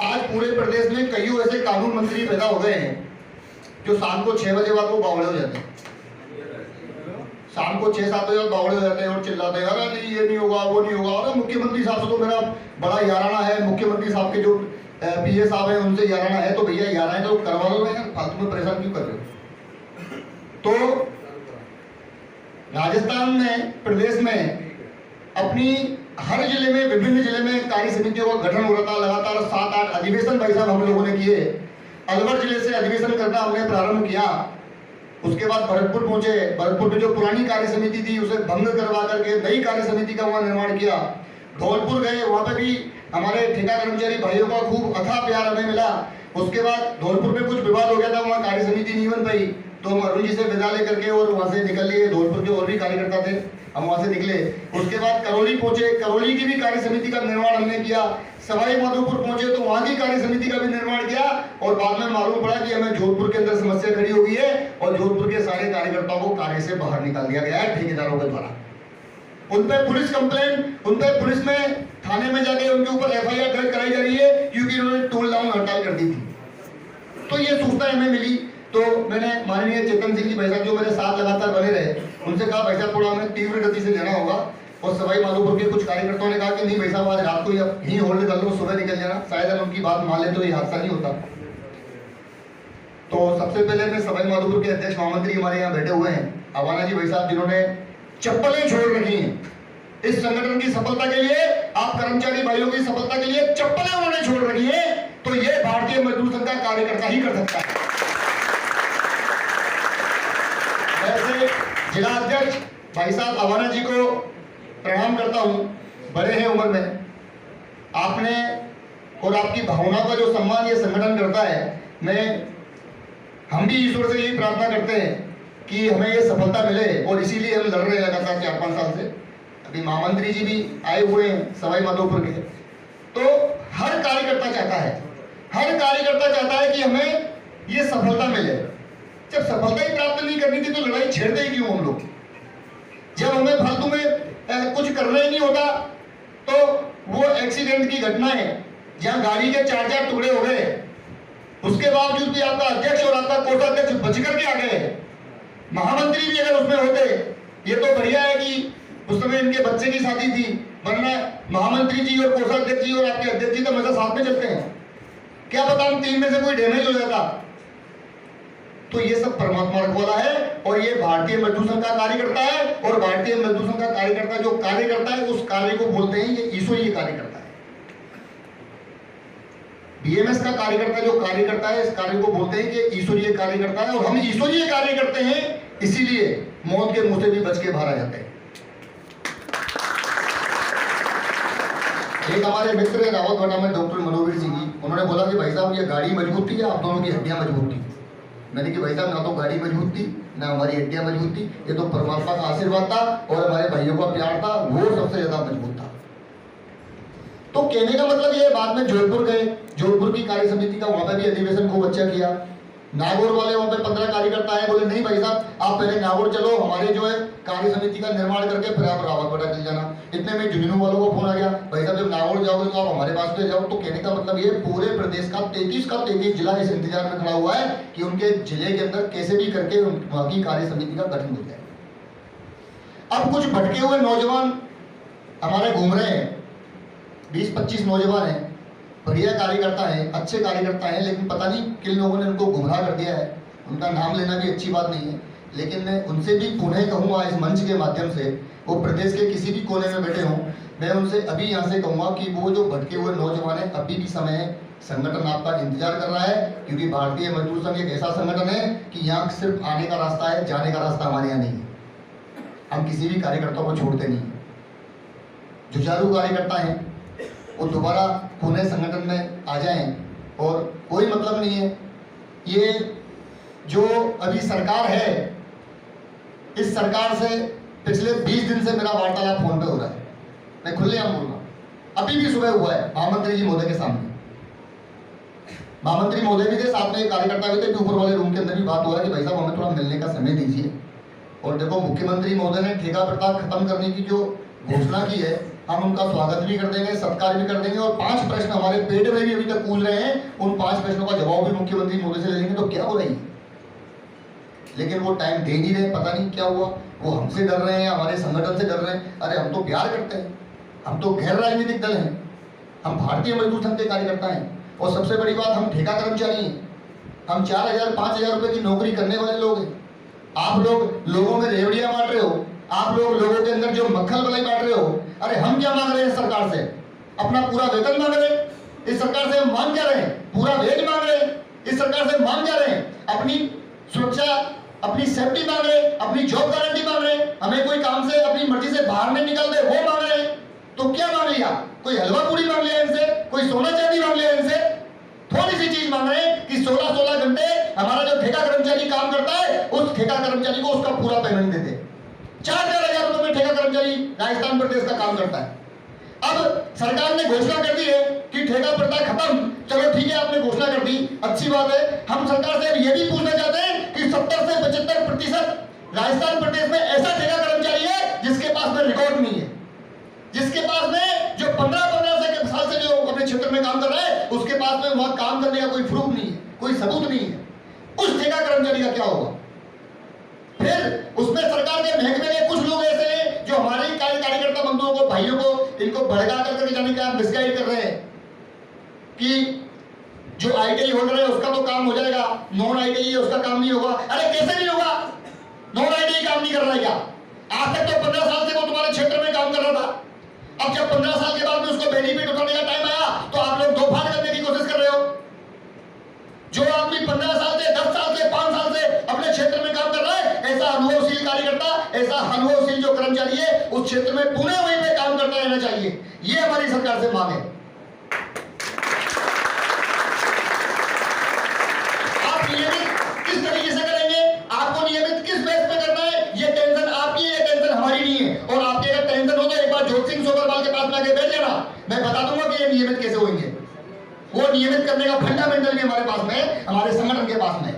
आज पूरे प्रदेश में कई ऐसे कानून मंत्री पैदा हो गए हैं जो शाम को 6 बजे बाद वो बावड़े हो जाते हैं। शाम को 6-7 बजे बावड़े हो जाते हैं और चिल्लाते हैं, अरे नहीं ये नहीं होगा, वो नहीं होगा। अरे मुख्यमंत्री साहब से तो मेरा बड़ा याराना है, मुख्यमंत्री साहब के जो पीए साहब हैं उनसे याराना है, तो भैया याराना है तो करवा लो यार, फालतू में परेशान क्यों कर रहे हो। तो राजस्थान में, प्रदेश में अपनी हर जिले में, विभिन्न जिले में कार्य समितियों का गठन हो रहा था। लगातार 7-8 अधिवेशन भाई साहब हम लोगों ने किए। अलवर जिले से अधिवेशन करना हमने प्रारंभ किया। उसके बाद भरतपुर पहुंचे। भरतपुर में जो पुरानी कार्य समिति थी उसे भंग करवा करके नई कार्य समिति का वहां निर्माण किया। धौलपुर गए, वहां पे भी हमारे ठेका कर्मचारी भाइयों का खूब अथाह प्यार हमें मिला। उसके बाद धौलपुर में कुछ विवाद हो गया था, वहां कार्य समिति नहीं बन पाई, तो हम अरुण जी से विदा लेकर के और वहां से निकल लिए। धौलपुर के और भी कार्यकर्ता थे, हम वहां से निकले। उसके बाद करौली पहुंचे, करौली की भी कार्य समिति का निर्माण हमने किया। सवाई माधोपुर पहुंचे तो वहां की कार्य समिति का भी निर्माण किया। और बाद में मालूम पड़ा कि हमें जोधपुर के अंदर समस्या खड़ी हो गई है और जोधपुर के सारे कार्यकर्ताओं को कार्य से बाहर निकाल दिया गया है ठेकेदारों के द्वारा। उन पे पुलिस कंप्लेंट, उन पे पुलिस में थाने में जाके उनके ऊपर एफआईआर दर्ज कराई जा रही है क्योंकि उन्होंने टोल डाउन हड़ताल कर दी थी। तो ये सूचना हमें मिली, तो मैंने माननीय चेतन सिंह जी भाई साहब जो मेरे साथ लगातार बने रहे, उनसे कहा भाई साहब थोड़ा हमें तीव्र गति से लेना होगा। और सवाई माधोपुर के कुछ कार्यकर्ताओं ने कहा कि नहीं भाई साहब आज रात को ही होल्ड कर लो, सुबह निकल जाना, शायद हम उनकी बात मान ले तो ये हादसा नहीं होता। तो सबसे पहले मैं सवाई माधोपुर के अध्यक्ष महामंत्री हमारे यहाँ बैठे हुए हैं अवाना जी भाई साहब, जिन्होंने चप्पलें छोड़ रखी हैं इस संगठन की सफलता के लिए। आप कर्मचारी भाइयों की सफलता के लिए चप्पलें उन्होंने छोड़ रखी है, तो ये भारतीय मजदूर संघ का कार्यकर्ता ही कर सकता है। ऐसे जिला अध्यक्ष भाई साहब अवाना जी को प्रणाम करता हूं, बड़े हैं उम्र में, आपने और आपकी भावनाओं का जो सम्मान ये संगठन करता है। हम भी ईश्वर से यही प्रार्थना करते हैं कि हमें ये सफलता मिले और इसीलिए हम लड़ रहे हैं लगातार 4-5 साल से। अभी महामंत्री जी भी आए हुए हैं सवाई माधोपुर के। तो हर कार्यकर्ता चाहता है, हर कार्यकर्ता चाहता है कि हमें ये सफलता मिले। जब सफलता ही प्राप्त नहीं करनी थी तो लड़ाई छेड़ते ही क्यों हम लोग। जब हमें फालतू में कुछ करना ही नहीं होता तो वो एक्सीडेंट की घटना है जहां गाड़ी के 4-4 टुकड़े हो गए, उसके बावजूद भी आपका अध्यक्ष और आपका कोषाध्यक्ष बच करके आ गए। महामंत्री भी अगर उसमें होते, ये तो बढ़िया है कि उस समय इनके बच्चे की शादी थी, वरना महामंत्री जी और कोषाध्यक्ष जी और आपके अध्यक्ष जी तो हमेशा साथ में चलते हैं। क्या पता हम 3 में से कोई डैमेज हो जाता। तो ये सब परमात्मा रखवाला है और ये भारतीय मजदूर संघ का कार्यकर्ता है। और भारतीय मजदूर संघ का कार्यकर्ता जो कार्य करता है उस कार्य को बोलते हैं ये ईश्वरीय कार्य करता है। बीएमएस का कार्यकर्ता जो कार्य करता है इस कार्य को बोलते हैं कि ईश्वरीय कार्य करता है। और हम ईश्वरीय कार्य करते हैं, इसीलिए मौत के मुंह से भी बच के बाहर आ जाते हैं। एक हमारे मित्र है रावत वाटा में डॉक्टर मनोवीर सिंह जी, उन्होंने बोला कि भाई साहब ये गाड़ी मजबूत थी या आप दोनों की हड्डियां मजबूत थी। मैंने कि भाई साहब ना तो गाड़ी मजबूत थी ना हमारी हड्डियां मजबूत थी, ये तो परमात्मा का आशीर्वाद था और हमारे भाइयों का प्यार था, वो सबसे ज्यादा मजबूत था। तो कहने का मतलब ये, बाद में जोधपुर गए, जोधपुर की कार्य समिति का वहां पर भी अधिवेशन खूब अच्छा किया। नागौर वाले वहां पे 15 कार्यकर्ता आए, बोले नहीं भाई साहब आप पहले नागौर चलो, हमारे जो है कार्य समिति का निर्माण करके फिर आप रावतवाड़ा चल जाना। इतने में झुंझुनू वालों को फोन आ गया, भाई साहब जब नागौर जाओगे तो आप हमारे पास पे जाओ। तो कहने का मतलब ये पूरे प्रदेश का 33 जिला इस इंतजार में खड़ा हुआ है कि उनके जिले के अंदर कैसे भी करके वहां की कार्य समिति का गठन हो जाए। अब कुछ भटके हुए नौजवान हमारे घूम रहे हैं, 20-25 नौजवान हैं, बढ़िया कार्यकर्ता है, अच्छे कार्यकर्ता हैं, लेकिन पता नहीं किन लोगों ने उनको गुमराह कर दिया है। उनका नाम लेना भी अच्छी बात नहीं है, लेकिन मैं उनसे भी पुनः कहूँगा इस मंच के माध्यम से, वो प्रदेश के किसी भी कोने में बैठे हों, मैं उनसे अभी यहाँ से कहूँगा कि वो जो भटके हुए नौजवान हैं, अभी भी समय है, संगठन आपका इंतजार कर रहा है। क्योंकि भारतीय मजदूर संघ एक ऐसा संगठन है कि यहाँ सिर्फ आने का रास्ता है, जाने का रास्ता हमारे यहाँ नहीं है। हम किसी भी कार्यकर्ता को छोड़ते नहीं। जुझारू कार्यकर्ता हैं वो दोबारा पुणे संगठन में आ जाएं और कोई मतलब नहीं है। ये जो अभी सरकार है, इस सरकार से पिछले 20 दिन से मेरा वार्तालाप फोन पे हो रहा है, मैं खुलेआम बोल रहा हूँ। अभी भी सुबह हुआ है महामंत्री जी महोदय के सामने, महामंत्री महोदय भी थे, साथ में एक कार्यकर्ता भी थे, ऊपर वाले रूम के अंदर भी बात हुआ है कि भाई साहब हमें थोड़ा मिलने का समय दीजिए। और देखो मुख्यमंत्री महोदय ने ठेका प्रथा खत्म करने की जो घोषणा की है हम उनका स्वागत भी कर देंगे, सत्कार भी कर देंगे, और 5 प्रश्न हमारे पेट में भी अभी तक पूछ रहे हैं, उन 5 प्रश्नों का जवाब भी मुख्यमंत्री मोदी से ले लेंगे, तो क्या हो रही है। लेकिन वो टाइम दे नहीं रहे, पता नहीं क्या हुआ, वो हमसे डर रहे हैं, हमारे संगठन से डर रहे हैं। अरे हम तो प्यार करते हैं, हम तो गैर राजनीतिक दल हैं, हम भारतीय मजदूर संघ के कार्यकर्ता हैं, और सबसे बड़ी बात हम ठेका कर्मचारी हैं, हम 4,000-5,000 रुपए की नौकरी करने वाले लोग हैं। आप लोग लोगों में रेवड़ियां बांट रहे हो, आप लोग लोगों के अंदर जो मक्खल मलाई बांट रहे हो। अरे हम क्या मांग रहे हैं सरकार से? अपना पूरा वेतन मांग रहे हैं। इस सरकार से हम मांग क्या रहे हैं? पूरा वेज मांग रहे हैं। इस सरकार से मांग क्या रहे हैं? अपनी सुरक्षा, अपनी सेफ्टी मांग रहे हैं, अपनी जॉब गारंटी मांग रहे हैं, हमें कोई काम से अपनी मर्जी से बाहर नहीं निकल दे वो मांग रहे हैं। तो क्या मांग लिया? कोई हलवा पूरी मांग लिया इनसे? कोई सोना चांदी मांग लिया इनसे? थोड़ी सी चीज मांग रहे हैं कि 16-16 घंटे हमारा जो ठेका कर्मचारी काम करता है, उस ठेका कर्मचारी को उसका पूरा पेमेंट देते। 4,000 रुपए में ठेका कर्मचारी राजस्थान प्रदेश का काम करता है। अब सरकार ने घोषणा कर दी है कि ठेका प्रथा खत्म। चलो ठीक है, आपने घोषणा कर दी, अच्छी बात है। हम सरकार से ये भी पूछना चाहते हैं कि 70 से 75% राजस्थान प्रदेश में ऐसा ठेका कर्मचारी है जिसके पास में रिकॉर्ड नहीं है, जिसके पास में जो 15-15 साल से जो अपने क्षेत्र में काम कर रहा है, उसके पास में वहां काम करने का कोई प्रूफ नहीं है, कोई सबूत नहीं है। उस ठेका कर्मचारी का क्या होगा? फिर उसमें सरकार के महकमे के कुछ लोग ऐसे हैं जो हमारे कार्यकर्ता बंधुओं को, भाइयों को, इनको भड़का करके जाने का मिसगाइड कर रहे हैं कि जो आईटीआई होल्डर है उसका तो काम हो जाएगा, नॉन आईटीआई है उसका काम नहीं होगा। अरे कैसे नहीं होगा? नॉन आईटीआई काम नहीं कर रहा है क्या? आज तक तो 15 साल से वो तुम्हारे क्षेत्र में काम कर रहा था। अब जब 15 साल के बाद में उसको बेनिफिट उठाने का टाइम आया तो आप लोग दो फाड़ करने की कोशिश कर रहे हो। जो आदमी 15 साल से, 10 साल से, 5 साल से अपने क्षेत्र में काम कर रहा है, ऐसा अनुभवशील कार्यकर्ता, ऐसा अनुभवशील जो कर्मचारी है उस क्षेत्र में पूरे वहीं पे काम करता रहना चाहिए। ये हमारी सरकार से मांग है। आप नियमित किस तरीके से करेंगे, आपको नियमित किस बेस पे करना है, ये टेंशन आपकी है, ये टेंशन हमारी नहीं है। और आपकी अगर टेंशन हो तो एक बार जोत सिंह सोबरवाल के पास में आके बैठ जाना, मैं बता दूंगा कि ये नियमित कैसे होंगे। वो नियमित करने का फंडामेंटल भी हमारे पास में, हमारे संगठन के पास में।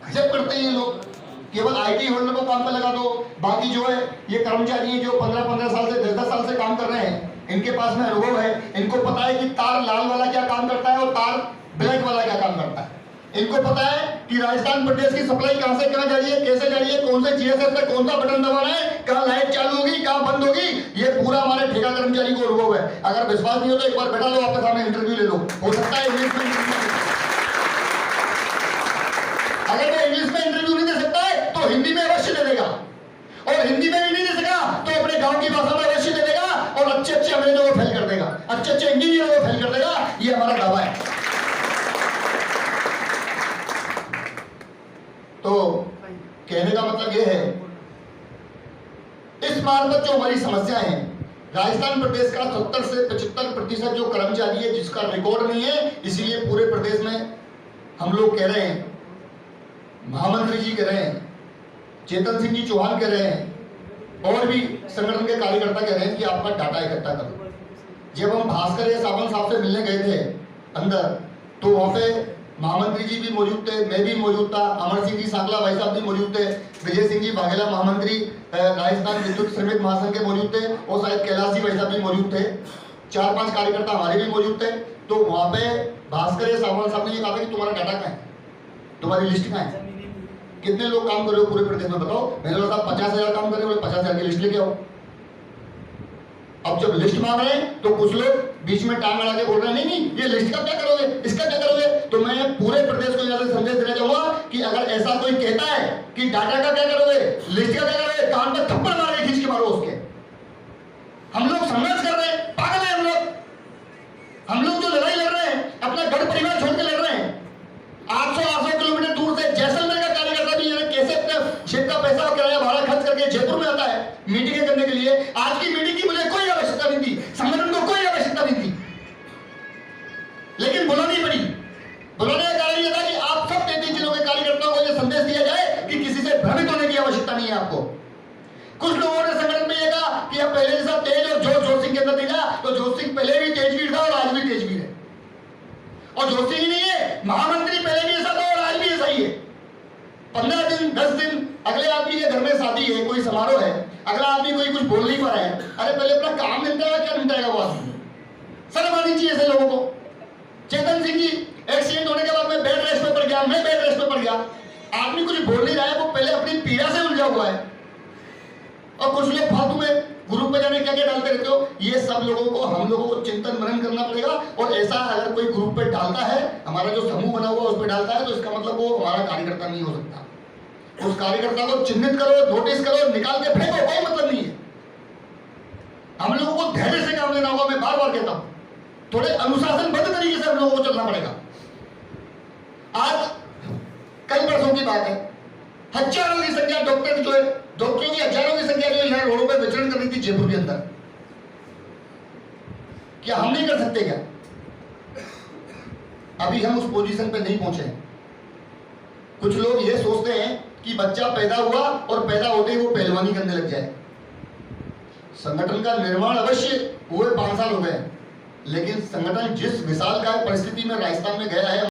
गजब करते हैं ये लोग, केवल आईटी होल्डर को काम पे लगा दो, बाकी जो है ये कर्मचारी हैं जो 15-15 साल से, 10-10 साल से काम कर रहे हैं, इनके पास में अनुभव है, इनको पता है कि तार लाल वाला क्या काम करता है और तार ब्लैक वाला क्या काम करता है। इनको पता है कि राजस्थान प्रदेश की सप्लाई कहां से कहां जा रही है, कैसे जा रही है, कौन से जीएसएस पे कौन सा बटन दबाना है, कहां लाइट चालू होगी, कहां बंद होगी, ये पूरा हमारे ठेका कर्मचारी को अनुभव है। अगर विश्वास नहीं हो तो एक बार बैठा लो, आपके सामने इंटरव्यू ले लो, हो सकता है इंग्लिश में। अगर वो इंग्लिश में इंटरव्यू नहीं दे सकता है तो हिंदी में अवश्य दे देगा, और हिंदी में भी नहीं दे सका तो अपने गांव की भाषा में अवश्य दे देगा, और अच्छे अच्छे अंग्रेजों को फेल कर देगा, अच्छे अच्छे इंजीनियरों को फेल कर देगा। ये हमारा दावा है। तो कहने का मतलब यह है, इस मार्फत जो हमारी समस्या है, राजस्थान प्रदेश का 70 से 75% जो कर्मचारी है जिसका रिकॉर्ड नहीं है, इसलिए पूरे प्रदेश में हम लोग कह रहे हैं, महामंत्री जी कह रहे हैं, चेतन सिंह जी चौहान कह रहे हैं, और भी संगठन के कार्यकर्ता कह रहे हैं कि आपका डाटा इकट्ठा करो। जब हम भास्कर या सावन साहब से मिलने गए थे अंदर, तो वहां पे महामंत्री जी भी मौजूद थे, मैं भी मौजूद था, अमर सिंह जी सांगला भाई साहब भी मौजूद थे, विजय सिंह जी वाघेला महामंत्री राजस्थान विद्युत श्रमिक महासंघ के मौजूद थे, और शायद कैलाश जी भाई साहब भी मौजूद थे, 4-5 कार्यकर्ता हमारे भी मौजूद थे। तो वहां पे भास्कर या सावन साहब ने ये कहा कि तुम्हारा डाटा कहाँ है, तुम्हारी लिस्ट कहाँ है, कितने लोग काम कर रहे हो पूरे प्रदेश में बताओ। मैंने कहा 50,000 काम कर रहे हो, 50,000 की लिस्ट लेके आओ। अब जब लिस्ट मांग रहे हैं तो कुछ लोग बीच में टांग अड़ा के बोल रहे हैं नहीं ये लिस्ट का क्या करोगे, इसका क्या करोगे। तो मैं पूरे प्रदेश को यहाँ से संदेश देना चाहूंगा कि अगर ऐसा कोई कहता है कि डाटा का क्या करोगे, लिस्ट का क्या करोगे, कान पर थप्पड़ मार के खींच के मारो उसके। हम लोग संघर्ष कर रहे हैं, पागल है हम लोग जो लड़ाई लड़ रहे हैं अपना घर परिवार छोड़ के लड़ रहे हैं। 800 किलोमीटर दूर से जैसलमेर का कार्यकर्ता भी कैसे अपने जेब का पैसा और किराया भाड़ा खर्च करके जयपुर में आता है मीटिंग करने के लिए। आज की मीटिंग की मुझे कोई आवश्यकता नहीं थी, संगठन को कोई आवश्यकता नहीं थी, लेकिन बुलानी पड़ी। बुलाने का कारण यह था कि आप सब 33 जिलों के कार्यकर्ताओं को यह संदेश दिया जाए कि किसी से भ्रमित होने की आवश्यकता नहीं है आपको। कुछ लोगों ने संगठन में यह कहा कि अब पहले जैसा तेज और जोश सिंह के अंदर दिखा, तो जोश सिंह पहले भी तेजवीर था और आज भी तेजवीर है। और जोश सिंह ही नहीं है, महामंत्री पहले भी ऐसा था और आज भी ऐसा ही है। 15 दिन दिन 10 दिन अगले आदमी के घर में शादी है, कोई समारोह है, अगला आदमी कोई कुछ बोल नहीं पा रहा है, अरे पहले अपना काम निपटाएगा, क्या निपटाएगा वो आदमी? शर्म आनी चाहिए ऐसे लोगों को। चेतन सिंह जी एक्सीडेंट होने के बाद में बेड रेस्ट पे पड़ गया, मैं बेड रेस्ट पे पड़ गया, आदमी कुछ बोल नहीं रहा है, वो पहले अपनी पीड़ा से उलझा हुआ है। और कुछ लोग फालतू में ग्रुप में जाने क्या क्या डालते रहते हो। ये सब लोगों को, हम लोगों को चिंतन मनन करना पड़ेगा। और ऐसा अगर कोई ग्रुप पे डालता है, हमारा जो समूह बना हुआ उस पर डालता है, तो इसका मतलब वो हमारा कार्यकर्ता नहीं हो सकता। उस कार्यकर्ता को चिन्हित करो, नोटिस करो, निकाल के फेंको, कोई मतलब नहीं है। हम लोगों को धैर्य से काम लेना होगा। मैं बार बार कहता हूं, थोड़े अनुशासनबद्ध तरीके से हम लोगों को चलना पड़ेगा। आज कल परसों की बात है, हजारों की संख्या डॉक्टर जो है, डॉक्टरों की हजारों की संख्या जो यहाँ रोडों पर विचरण कर रही थी जयपुर के अंदर। क्या हम नहीं कर सकते क्या? अभी हम उस पोजीशन पे नहीं पहुंचे। कुछ लोग ये सोचते हैं कि बच्चा पैदा हुआ और पैदा होते ही वो पहलवानी करने लग जाए। संगठन का निर्माण अवश्य हुए 5 साल हो गए, लेकिन संगठन जिस विशालकाय परिस्थिति में राजस्थान में गया है,